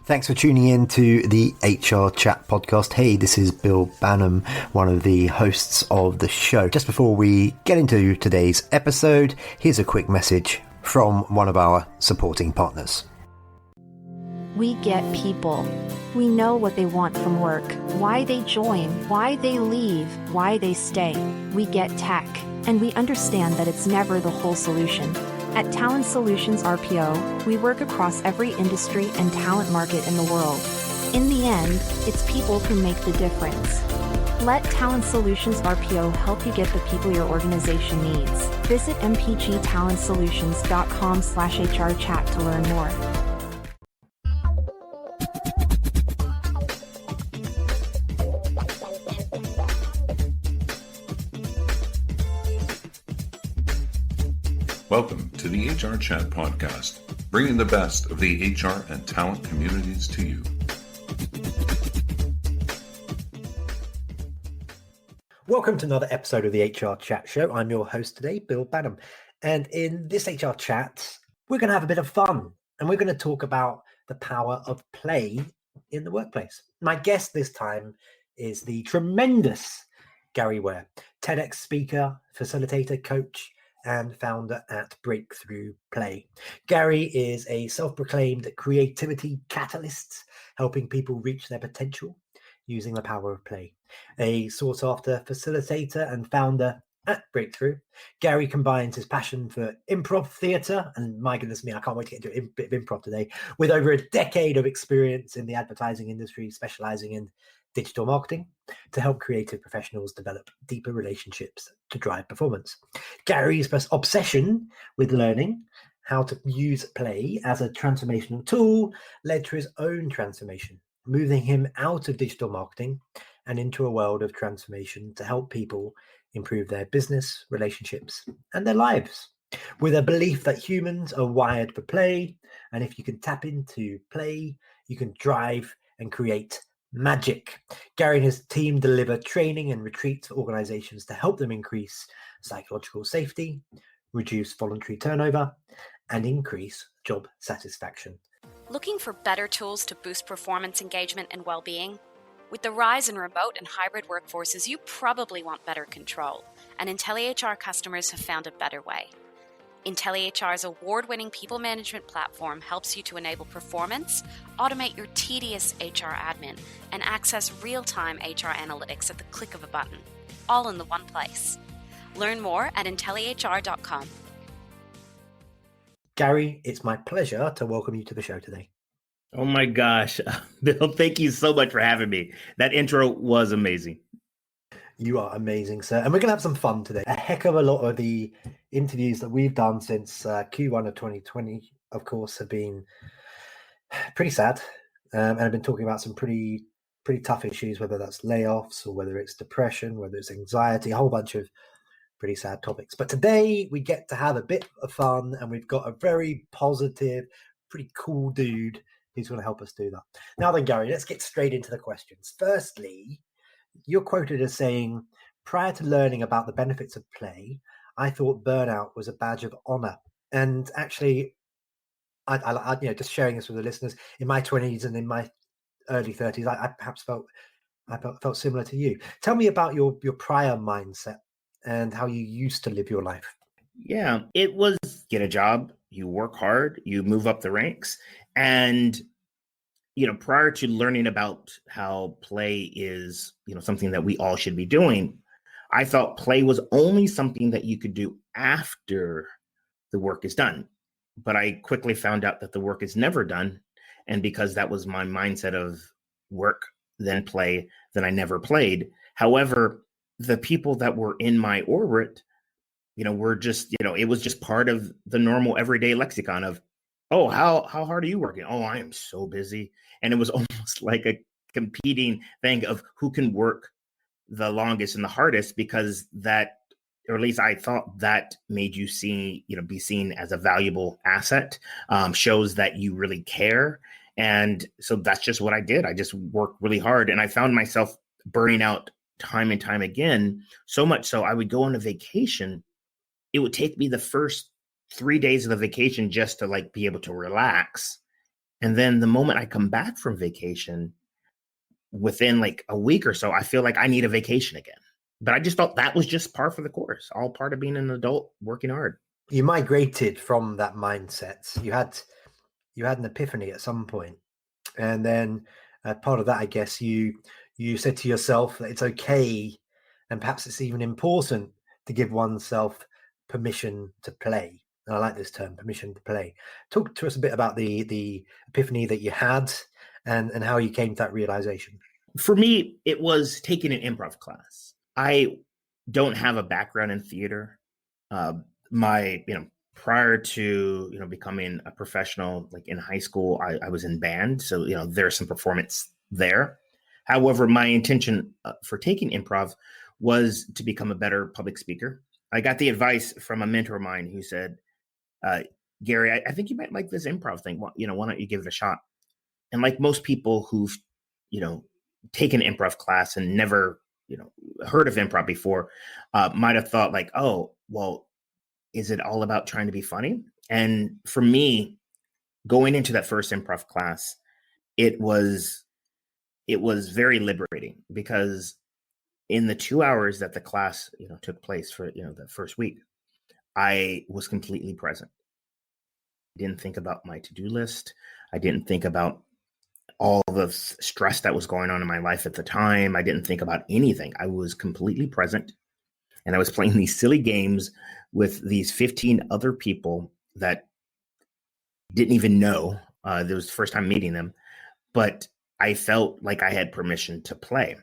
Thanks for tuning in to the HRchat podcast. Hey, this is Bill Banham, one of the hosts of the show. Just before we get into today's episode, here's a quick message from one of our supporting partners. We get people. We know what they want from work, why they join, why they leave, why they stay. We get tech, and we understand that it's never the whole solution. At Talent Solutions RPO, we work across every industry and talent market in the world. In the end, it's people who make the difference. Let Talent Solutions RPO help you get the people your organization needs. Visit mpgtalentsolutions.com/HRchat to learn more. Welcome to the HRchat podcast, bringing the best of the HR and talent communities to you. Welcome to another episode of the HRchat show. I'm your host today, Bill Banham. And in this HRchat, we're going to have a bit of fun and we're going to talk about the power of play in the workplace. My guest this time is the tremendous Gary Ware, TEDx speaker, facilitator, coach, and founder at Breakthrough Play. Gary is a self-proclaimed creativity catalyst, helping people reach their potential using the power of play. A sought-after facilitator and founder at Breakthrough, Gary combines his passion for improv theatre, and my goodness me, I can't wait to get into a bit of improv today, with over a decade of experience in the advertising industry, specialising in digital marketing to help creative professionals develop deeper relationships to drive performance. Gary's obsession with learning how to use play as a transformational tool led to his own transformation, moving him out of digital marketing and into a world of transformation to help people improve their business, relationships, and their lives. With a belief that humans are wired for play, and if you can tap into play, you can drive and create magic. Gary and his team deliver training and retreats for organizations to help them increase psychological safety, reduce voluntary turnover, and increase job satisfaction. Looking for better tools to boost performance, engagement, and well-being? With the rise in remote and hybrid workforces, you probably want better control, and IntelliHR customers have found a better way. IntelliHR's award-winning people management platform helps you to enable performance, automate your tedious HR admin, and access real-time HR analytics at the click of a button, all in the one place. Learn more at IntelliHR.com. Gary, it's my pleasure to welcome you to the show today. Oh my gosh, Bill, thank you so much for having me. That intro was amazing. You are amazing, sir. And we're going to have some fun today. A heck of a lot of the interviews that we've done since Q1 of 2020, of course, have been pretty sad. And I've been talking about some pretty tough issues, whether that's layoffs or whether it's depression, whether it's anxiety, a whole bunch of pretty sad topics. But today we get to have a bit of fun, and we've got a very positive, pretty cool dude who's going to help us do that. Now then, Gary, let's get straight into the questions. Firstly, you're quoted as saying, prior to learning about the benefits of play, I thought burnout was a badge of honor. And actually, I just sharing this with the listeners, in my 20s and in my early 30s, I perhaps felt similar to you. Tell me about your prior mindset and how you used to live your life. Yeah, it was get a job, you work hard, you move up the ranks. And prior to learning about how play is, something that we all should be doing, I thought play was only something that you could do after the work is done. But I quickly found out that the work is never done. And because that was my mindset of work, then play, then I never played. However, the people that were in my orbit, were just, it was just part of the normal everyday lexicon of, oh, how hard are you working? Oh, I am so busy. And it was almost like a competing thing of who can work the longest and the hardest, because that, or at least I thought that made you be seen as a valuable asset, shows that you really care. And so that's just what I did. I just worked really hard, and I found myself burning out time and time again, so much so I would go on a vacation. It would take me the first 3 days of the vacation just to be able to relax. And then the moment I come back from vacation, within like a week or so, I feel like I need a vacation again. But I just thought that was just par for the course, all part of being an adult working hard. You migrated from that mindset. You had an epiphany at some point, and then part of that, I guess, you said to yourself that it's okay, and perhaps it's even important to give oneself permission to play. And I like this term, permission to play. Talk to us a bit about the epiphany that you had, and how you came to that realization. For me, it was taking an improv class. I don't have a background in theater. Prior to becoming a professional, like in high school, I was in band, so there's some performance there. However, my intention for taking improv was to become a better public speaker. I got the advice from a mentor of mine who said, Gary, I think you might like this improv thing. Why don't you give it a shot? And like most people who've taken improv class and never heard of improv before, might have thought like, oh, well, is it all about trying to be funny? And for me, going into that first improv class, it was very liberating, because in the 2 hours that the class took place for the first week, I was completely present. I didn't think about my to-do list. I didn't think about all the stress that was going on in my life at the time. I didn't think about anything. I was completely present, and I was playing these silly games with these 15 other people that didn't even know. It was the first time meeting them, but I felt like I had permission to play,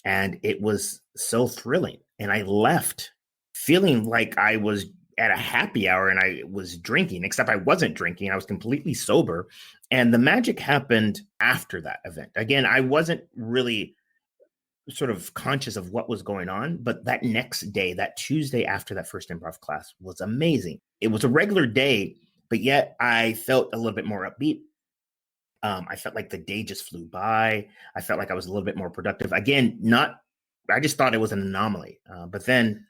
and it was so thrilling. And I left feeling like I was at a happy hour and I was drinking, except I wasn't drinking. I was completely sober. And the magic happened after that event. Again, I wasn't really sort of conscious of what was going on, but that next day, that Tuesday after that first improv class, was amazing. It was a regular day, but yet I felt a little bit more upbeat. I felt like the day just flew by. I felt like I was a little bit more productive. Again, I just thought it was an anomaly. But then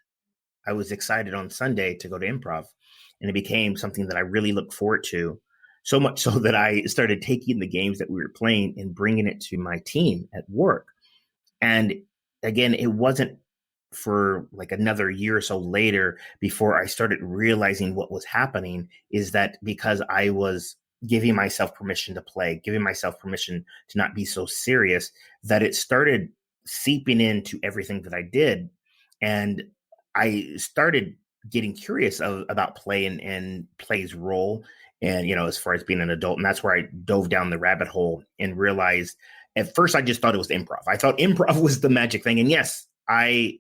I was excited on Sunday to go to improv, and it became something that I really looked forward to, so much so that I started taking the games that we were playing and bringing it to my team at work. And again, it wasn't for like another year or so later before I started realizing what was happening is that because I was giving myself permission to play, giving myself permission to not be so serious, that it started seeping into everything that I did. And I started getting curious about play and play's role, and as far as being an adult. And that's where I dove down the rabbit hole and realized, at first I just thought it was improv. I thought improv was the magic thing. And yes, I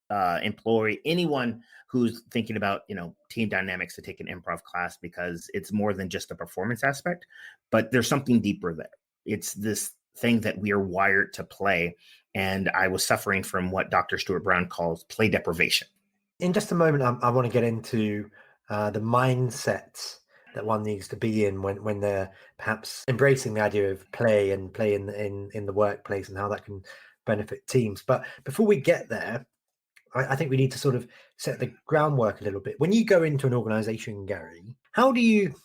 employ anyone who's thinking about team dynamics to take an improv class, because it's more than just a performance aspect, but there's something deeper there. It's this thing that we are wired to play. And I was suffering from what Dr. Stuart Brown calls play deprivation. In just a moment, I want to get into the mindset that one needs to be in when they're perhaps embracing the idea of play and play in the workplace, and how that can benefit teams. But before we get there, I think we need to sort of set the groundwork a little bit. When you go into an organization, Gary, how do you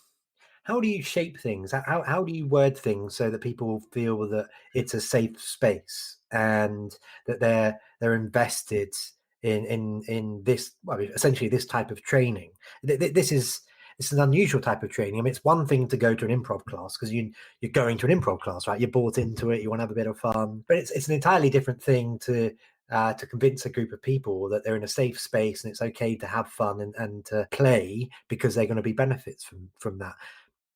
shape things? How do you word things so that people feel that it's a safe space and that they're invested in this, essentially this type of training? It's an unusual type of training. I mean, it's one thing to go to an improv class because you're going to an improv class, right? You're bought into it. You want to have a bit of fun, but it's an entirely different thing to convince a group of people that they're in a safe space and it's okay to have fun and to play, because they're going to be benefits from that.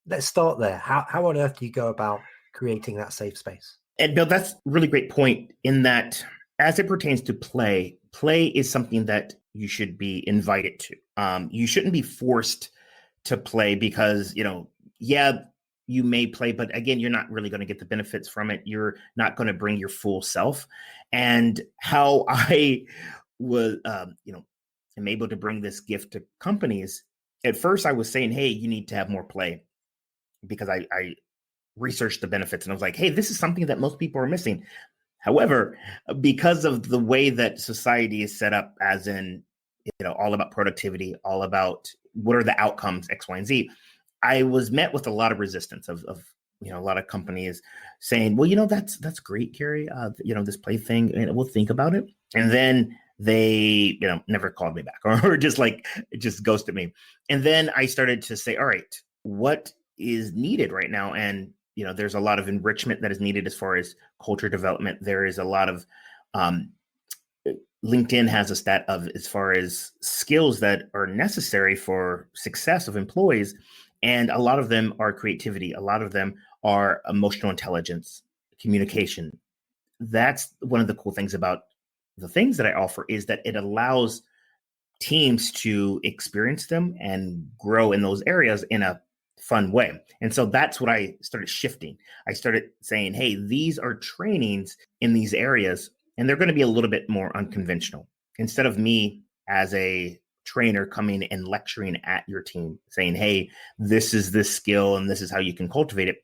Let's start there. How on earth do you go about creating that safe space? And Bill, that's a really great point, in that as it pertains to play is something that you should be invited to. You shouldn't be forced to play because, you may play, but again, you're not really going to get the benefits from it. You're not going to bring your full self. And how I was, am able to bring this gift to companies. At first I was saying, hey, you need to have more play, because I researched the benefits and I was like, hey, this is something that most people are missing. However, because of the way that society is set up, as in, all about productivity, all about what are the outcomes, X, Y, and Z, I was met with a lot of resistance of a lot of companies saying, well, that's great, Gary, this play thing, and we'll think about it. And then they, never called me back or just ghosted me. And then I started to say, all right, what is needed right now? And, there's a lot of enrichment that is needed as far as culture development. There is a lot of, LinkedIn has a stat of as far as skills that are necessary for success of employees. And a lot of them are creativity. A lot of them are emotional intelligence, communication. That's one of the cool things about the things that I offer, is that it allows teams to experience them and grow in those areas in a fun way. And so that's what I started shifting. I started saying, hey, these are trainings in these areas, and they're going to be a little bit more unconventional. Instead of me as a trainer coming and lecturing at your team saying, hey, this is this skill and this is how you can cultivate it,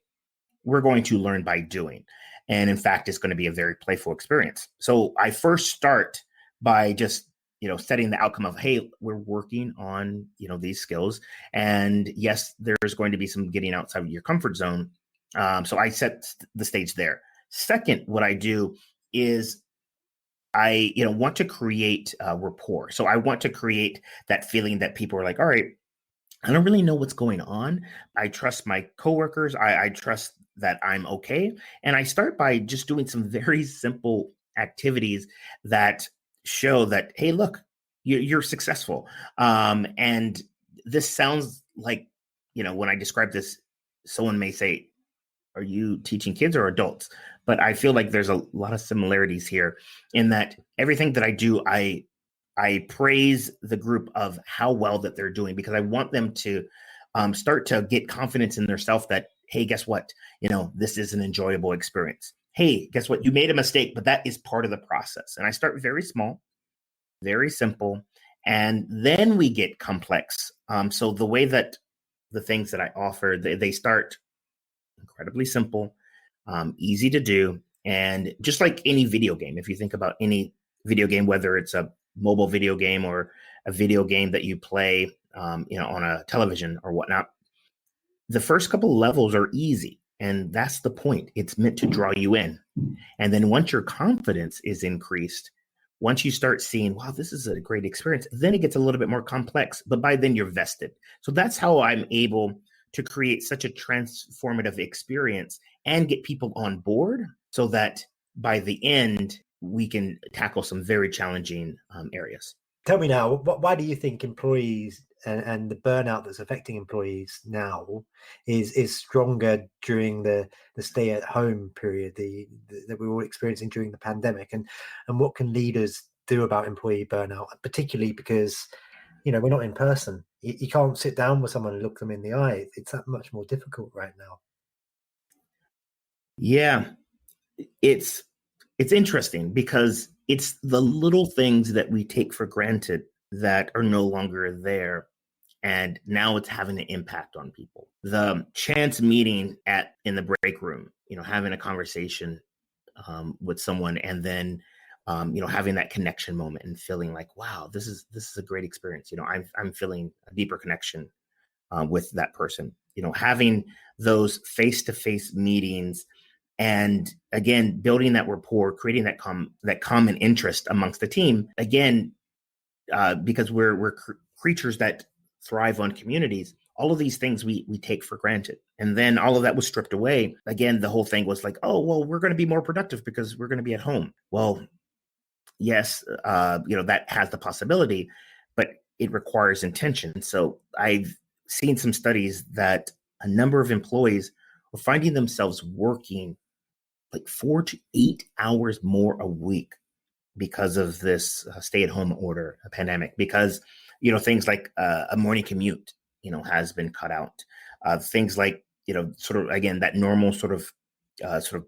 we're going to learn by doing. And in fact, it's going to be a very playful experience. So I first start by just, setting the outcome of, hey, we're working on, these skills. And yes, there's going to be some getting outside of your comfort zone. So I set the stage there. Second, what I do is I, want to create rapport. So I want to create that feeling that people are like, all right, I don't really know what's going on. I trust my coworkers. I trust that I'm okay. And I start by just doing some very simple activities that show that, hey, look, you're successful. And this sounds like, when I describe this, someone may say, are you teaching kids or adults? But I feel like there's a lot of similarities here in that everything that I do, I praise the group of how well that they're doing, because I want them to start to get confidence in themselves that, hey, guess what? This is an enjoyable experience. Hey, guess what? You made a mistake, but that is part of the process. And I start very small, very simple, and then we get complex. So the way that the things that I offer, they start incredibly simple, easy to do. And just like any video game, if you think about any video game, whether it's a mobile video game or a video game that you play, on a television or whatnot, the first couple levels are easy. And that's the point. It's meant to draw you in. And then once your confidence is increased, once you start seeing, wow, this is a great experience, then it gets a little bit more complex. But by then you're vested. So that's how I'm able to create such a transformative experience and get people on board so that by the end, we can tackle some very challenging areas. Tell me now, why do you think employees and the burnout that's affecting employees now is stronger during the stay-at-home period that we were all experiencing during the pandemic? And what can leaders do about employee burnout, particularly because, we're not in person. You can't sit down with someone and look them in the eye. It's that much more difficult right now. Yeah, it's interesting because it's the little things that we take for granted that are no longer there. And now it's having an impact on people. The chance meeting in the break room, having a conversation with someone, and then having that connection moment and feeling like, wow, this is a great experience. I'm feeling a deeper connection with that person. Having those face-to-face meetings, and again, building that rapport, creating that common interest amongst the team. Again, because we're creatures that thrive on communities. All of these things we take for granted. And then all of that was stripped away. Again, the whole thing was like, oh, well, we're going to be more productive because we're going to be at home. Well, yes, that has the possibility, but it requires intention. So I've seen some studies that a number of employees are finding themselves working like 4 to 8 hours more a week because of this stay-at-home order, a pandemic, because, things like a morning commute, has been cut out. Things like, sort of, again, that normal sort of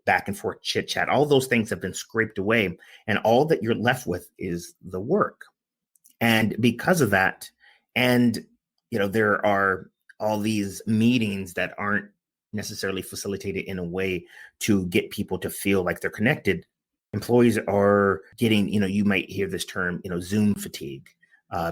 back and forth chit chat, all those things have been scraped away. And all that you're left with is the work. And because of that, and, there are all these meetings that aren't necessarily facilitated in a way to get people to feel like they're connected. Employees are getting, you might hear this term, Zoom fatigue.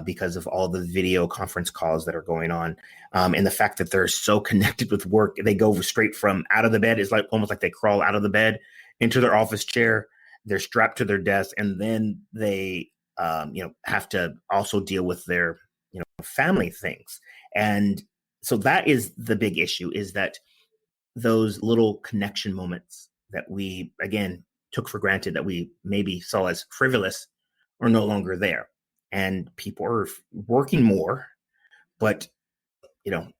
because of all the video conference calls that are going on. And the fact that they're so connected with work, they go straight from out of the bed. It's like almost like they crawl out of the bed into their office chair. They're strapped to their desk, and then they have to also deal with their family things. And so that is the big issue, is that those little connection moments that we, again, took for granted, that we maybe saw as frivolous, are no longer there. And people are working more, but,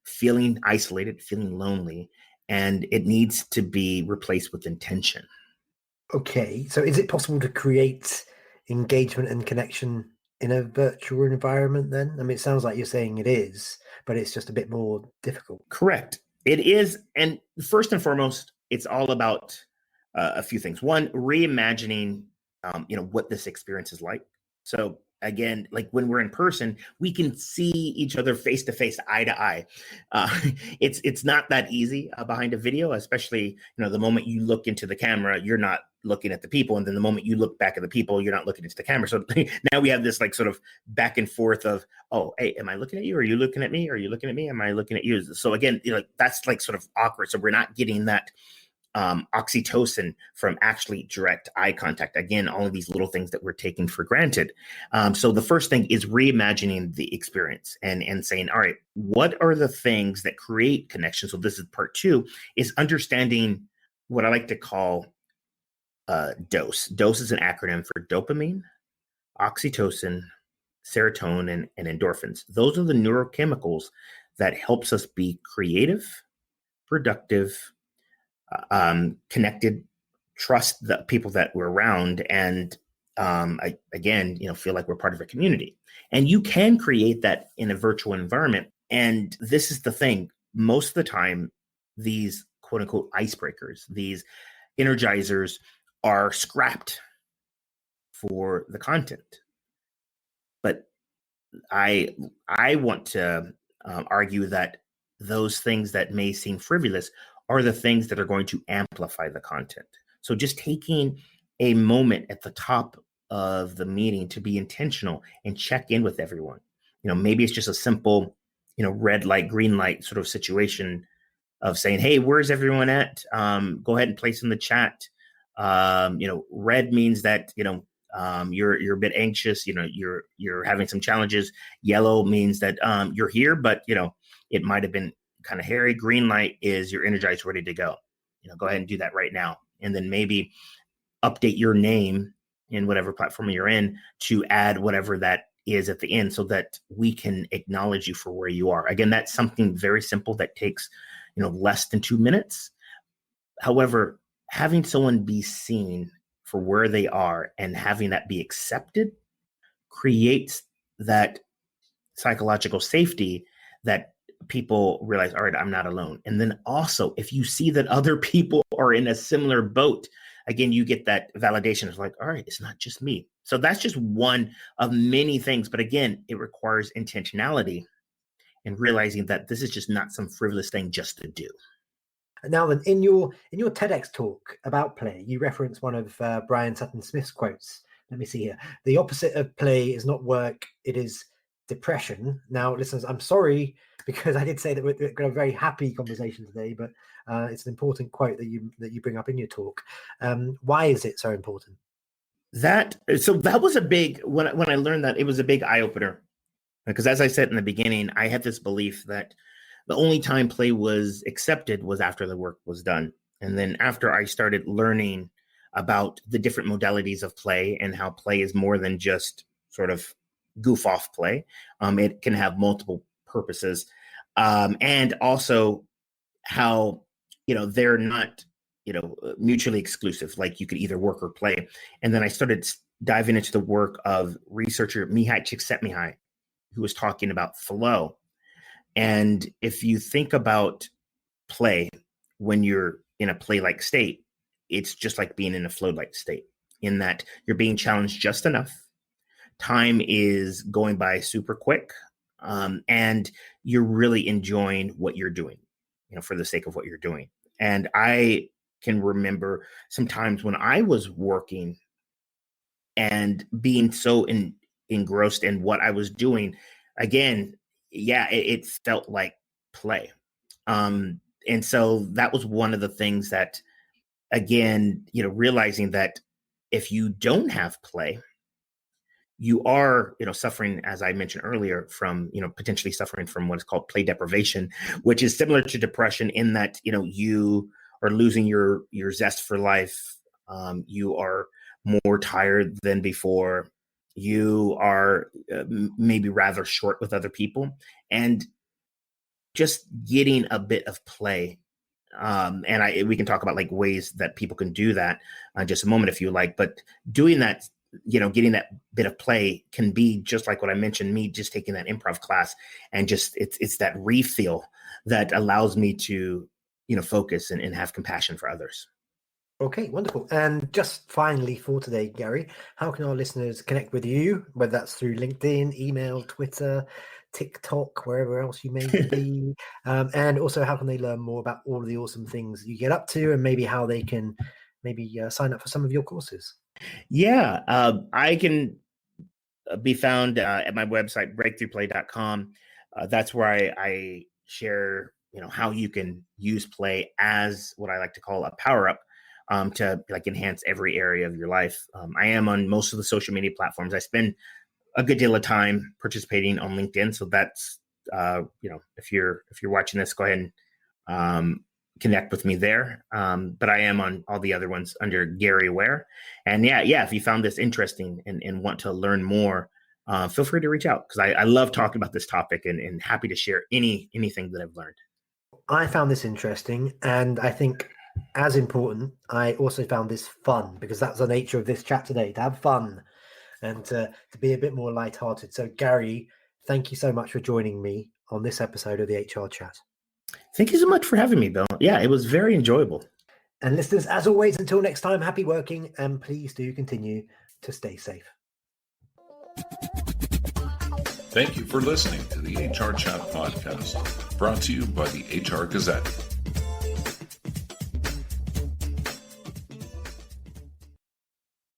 feeling isolated, feeling lonely, and it needs to be replaced with intention. Okay. So is it possible to create engagement and connection in a virtual environment then? I mean, it sounds like you're saying it is, but it's just a bit more difficult. Correct. It is. And first and foremost, it's all about a few things. One, reimagining, what this experience is like. So again, like when we're in person, we can see each other face to face, eye to eye. It's not that easy behind a video, especially, the moment you look into the camera, you're not looking at the people. And then the moment you look back at the people, you're not looking into the camera. So now we have this like sort of back and forth of, oh, hey, am I looking at you? Are you looking at me? Are you looking at me? Am I looking at you? So again, that's like sort of awkward. So we're not getting that oxytocin from actually direct eye contact. Again, all of these little things that we're taking for granted. So the first thing is reimagining the experience and saying, all right, what are the things that create connection? So this is part 2, is understanding what I like to call DOSE. DOSE is an acronym for dopamine, oxytocin, serotonin, and endorphins. Those are the neurochemicals that helps us be creative, productive, connected, trust the people that we're around, and again, feel like we're part of a community. And you can create that in a virtual environment. And this is the thing: most of the time, these quote unquote icebreakers, these energizers, are scrapped for the content. But I want to argue that those things that may seem frivolous are the things that are going to amplify the content. So just taking a moment at the top of the meeting to be intentional and check in with everyone. Maybe it's just a simple, red light, green light sort of situation of saying, hey, where's everyone at? Go ahead and place in the chat. Red means that, you're a bit anxious, you're having some challenges. Yellow means that you're here, but, it might have been kind of hairy. Green light is you're energized, ready to go. Go ahead and do that right now. And then maybe update your name in whatever platform you're in to add whatever that is at the end, so that we can acknowledge you for where you are. Again, that's something very simple that takes, less than 2 minutes. However, having someone be seen for where they are and having that be accepted creates that psychological safety that people realize, all right, I'm not alone. And then also, if you see that other people are in a similar boat, again, you get that validation. It's like, all right, it's not just me. So that's just one of many things. But again, it requires intentionality and realizing that this is just not some frivolous thing just to do. Now then, in your TEDx talk about play, you reference one of Brian Sutton Smith's quotes. Let me see here. The opposite of play is not work, it is depression. Now, listeners, I'm sorry, because I did say that we're going to have a very happy conversation today, but it's an important quote that you bring up in your talk. Why is it so important? That was a big, when I learned that, it was a big eye opener, because as I said in the beginning, I had this belief that the only time play was accepted was after the work was done. And then after I started learning about the different modalities of play and how play is more than just sort of goof off play, it can have multiple purposes, and also how they're not mutually exclusive. Like you could either work or play. And then I started diving into the work of researcher Mihai Csikszentmihalyi, who was talking about flow. And if you think about play, when you're in a play-like state, it's just like being in a flow-like state, in that you're being challenged just enough. Time is going by super quick, and you're really enjoying what you're doing, for the sake of what you're doing. And I can remember some times when I was working and being so engrossed in what I was doing, again, it felt like play. And so that was one of the things that, again, realizing that if you don't have play, you are, suffering, as I mentioned earlier, from, potentially suffering from what is called play deprivation, which is similar to depression in that, you are losing your zest for life. You are more tired than before. You are maybe rather short with other people, and just getting a bit of play. And we can talk about like ways that people can do that in just a moment if you like, but doing that, getting that bit of play can be just like what I mentioned, me just taking that improv class, and just it's that refill that allows me to, focus and have compassion for others. Okay, wonderful. And just finally for today, Gary, how can our listeners connect with you, whether that's through LinkedIn, email, Twitter, TikTok, wherever else you may be? And also, how can they learn more about all of the awesome things you get up to, and maybe how they can sign up for some of your courses? Yeah, I can be found at my website, breakthroughplay.com. That's where I share, how you can use play as what I like to call a power up to like enhance every area of your life. I am on most of the social media platforms. I spend a good deal of time participating on LinkedIn. So that's, if you're watching this, go ahead and connect with me there. But I am on all the other ones under Gary Ware. And if you found this interesting and want to learn more, feel free to reach out, because I love talking about this topic and happy to share anything that I've learned. I found this interesting, and I think as important, I also found this fun, because that's the nature of this chat today, to have fun and to be a bit more lighthearted. So Gary, thank you so much for joining me on this episode of the HR Chat. Thank you so much for having me, Bill. Yeah, it was very enjoyable. And listeners, as always, until next time, happy working, and please do continue to stay safe. Thank you for listening to the HR Chat podcast, brought to you by the HR Gazette.